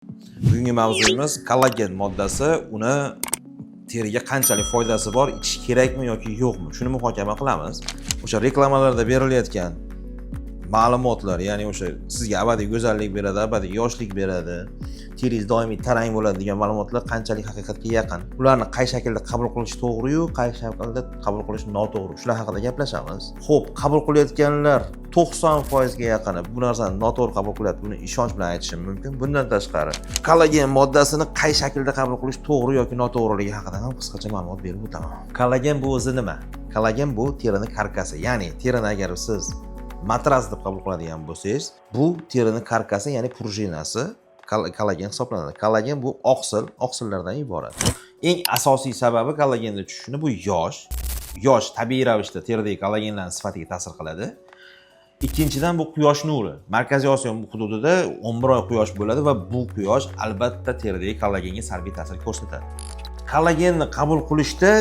Bugungi mavzuyimiz kollagen moddasi, uni teriga qanchalik foydasi bor, ichish kerakmi yoki yo'qmi? Shuni muhokama qilamiz. O'sha reklamalarda berilayotgan ma'lumotlar, ya'ni o'sha sizga abadiy go'zallik beradi, abadiy yoshlik beradi, teringiz doimiy tarang bo'ladi degan ma'lumotlar qanchalik haqiqatga yaqin? Ularni qay shaklda qabul qilish to'g'ri-yu, qay shaklda qabul qilish noto'g'ri? Shular haqida gaplashamiz. Xo'p, qabul qilayotganlar 90% ga yaqini bu narsani noto'g'ri qabul qilyapti. Buni ishonch bilan aytishim mumkin. Bundan tashqari, kollagen moddasini qay shaklda qabul qilish to'g'ri yoki noto'g'riligi haqida ham qisqacha ma'lumot berib o'taman. Kollagen bu o'zi nima? Kollagen bu terining karkasi, ya'ni terini agar siz matras deb qabul qiladigan bo'lsangiz, bu terining karkasi, ya'ni prujinasi kollagen hisoblanadi. Kollagen bu oqsillardan iborat. Eng asosiy sababi kollagenning tushishini bu yosh tabiiy ravishda teridagi kollagenlarning sifatiga ta'sir qiladi. Ikkinchidan bu quyosh nuri. Markaziy Osiyo hududida 11 oy quyosh bo'ladi va bu quyosh albatta teridagi kollagenga salbiy ta'sir ko'rsatadi. Kollagenni qabul qilishda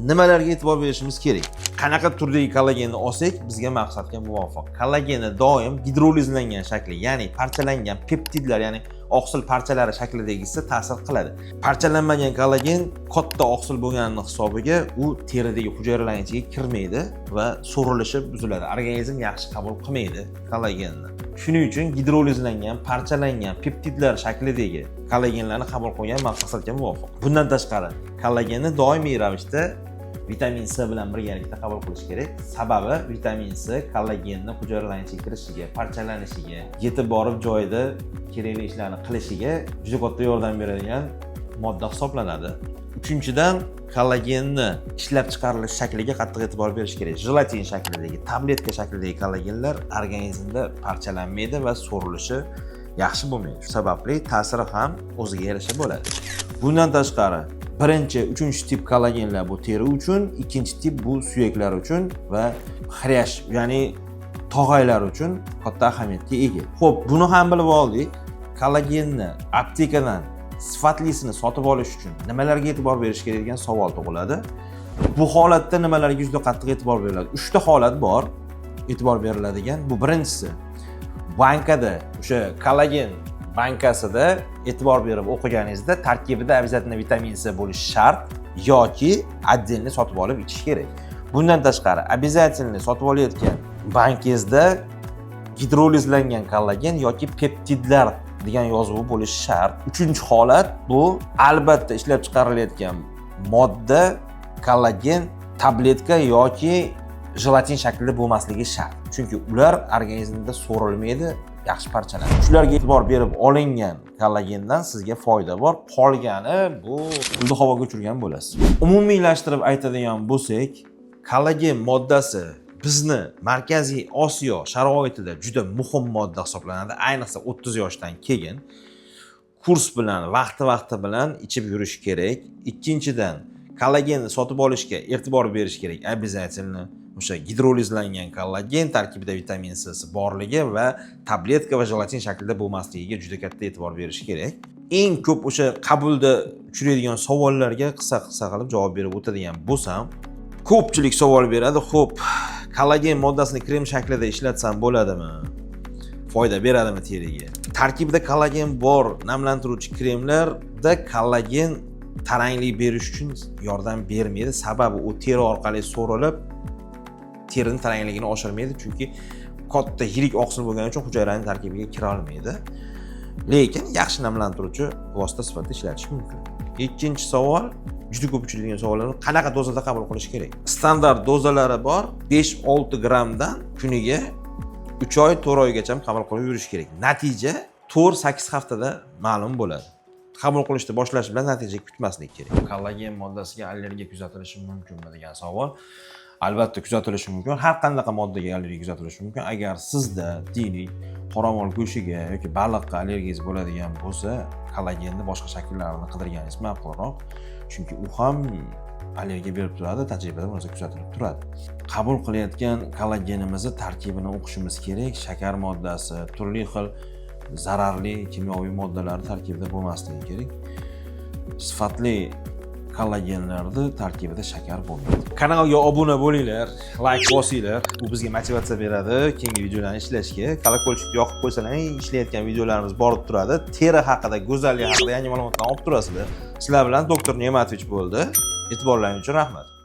nimalarga e'tibor berishimiz kerak? Qanaqa turdagi kollagenni olsak, bizga maqsadga muvofiq. Kollagenni doim gidrolizlangan shakli, ya'ni parchalangan peptidlar, ya'ni oqsil parchalari shaklidagisi ta'sir qiladi. Parchalanmagan kollagen katta oqsil bo'lganining hisobiga u teridagi hujayralarning ichiga kirmaydi va so'rilishi buziladi. Organizm yaxshi qabul qilmaydi kollagenni. Shuning uchun gidrolizlangan, parchalangan peptidlar shaklidagi kollagenlarni qabul qilgan maqsadga muvofiq. Bundan tashqari, kollagenni doimiy ravishda vitamin C bilan birgalikda qabul qilish kerak. Sababi vitamin C kollagenni hujayralarning ichiga kirishiga, parchalanishiga, yetib borib joyida kerakli ishlarni qilishiga juda katta yordam beradigan modda hisoblanadi. Uchinchidan, kollagenni ishlab chiqarilish shakliga qattiq e'tibor berish kerak. Jelatin shaklidagi, tabletka shaklidagi kollagenlar organizmda parchalanmaydi va so'rilishi yaxshi bo'lmaydi. Shu sababli ta'siri ham o'ziga yarasha bo'ladi. Bundan tashqari, birinchi, uchinchi tip kollagenlar bu teri uchun, ikkinchi tip bu suyaklar uchun va xryash, ya'ni tog'aylar uchun katta ahamiyatga ega. Xo'p, buni ham bilib oldik. Kollagenni aptekadan sifatlisini sotib olish uchun nimalarga e'tibor berish kerak degan savol tug'iladi. Bu holatda nimalarga juda qattiq e'tibor beriladi? 3 ta holat bor e'tibor beriladigan. Bu birinchisi, bankada, o'sha kollagen bankasida e'tibor berib o'qiganingizda tarkibida обязательно vitamin C bo'lishi shart yoki отдельно sotib olib ichish kerak. Bundan tashqari, обязательно sotib olayotgan bankingizda gidrolizlangan kollagen yoki peptidlar degan yozuvi bo'lishi shart. Uchinchi holat bu albatta ishlab chiqarilayotgan modda kollagen tabletka yoki jelatin shaklida bo'lmasligi shart. Chunki ular organizmda so'rilmaydi, yaxshi parchalanadi. Shularga e'tibor berib olingan kollagendan sizga foyda bor. Qolgani bu pulni havoga uchirgan bo'lasiz. Umumiylashtirib aytadigan bo'lsak, kollagen moddasi bizni Markaziy Osiyo sharoitida juda muhim modda hisoblanadi. Ayniqsa 30 yoshdan keyin kurs bilan, vaqti bilan ichib yurish kerak. Ikkinchidan, kollagenni sotib olishga e'tibor berish kerak. Обязательно o'sha gidrolizlangan kollagen tarkibida vitamin C borligi va tabletka va jelatin shaklida bo'lmasligiga juda katta e'tibor berish kerak. Eng ko'p o'sha qabulda uchraydigan savollarga qisqa qilib javob berib o'tadigan bo'lsam, ko'pchilik savol beradi. Xo'p, kollagen moddasini krem shaklida ishlatsam bo'ladimi? Foyda beradimi teriga? Tarkibida kollagen bor namlantiruvchi kremlarda kollagen taranglik berish uchun yordam bermaydi. Sababi u teri orqali so'rilib terining tarangligini oshirmaydi, chunki katta yirik oqsil bo'lgani uchun hujayraning tarkibiga kira olmaydi. Lekin yaxshi namlantiruvchi vosita sifatida ishlatish mumkin. Ikkinchi savol, juda ko'p uchraydigan savollar, qanaqa dozada qabul qilish kerak? Standart dozalari bor. 5-6 grammdan kuniga 3 oy, 4 oygacha qabul qilib yurish kerak. Natija 4-8 haftada ma'lum bo'ladi. Qabul qilishni boshlash bilan natija kutmaslik kerak. Kollagen moddasiga allergiya kuzatilishi mumkinmi degan savol. Albatta kuzatilishi mumkin. Har qanday moddaga allergiya kuzatilishi mumkin. Agar sizda diniy qoramol go'shtiga yoki baliqqa allergiyangiz bo'ladigan bo'lsa, kollagenni boshqa shakllarini qidirganingiz ma'qulroq. Chunki u ham allergiya berib turadi, tajribada bu narsa kuzatilib turadi. Qabul qilayotgan kollagenimizni tarkibini o'qishimiz kerak. Shakar moddasi, turli xil zararli kimyoviy moddalar tarkibida bo'lmasligi kerak. Sifatli kollagenlarni tarkibida shakar bo'lmaydi. Kanalga obuna bo'linglar, like bosinglar. Bu bizga motivatsiya beradi keyingi videolarni ishlashga. Kolokольчикni yoqib qo'ysalaring, ishlayotgan videolarimiz borib turadi. Teri haqida, go'zallik haqida yangi ma'lumotlarni olib turasizlar. Sizlar bilan doktor Ne'matovich bo'ldi. E'tiborlaringiz uchun rahmat.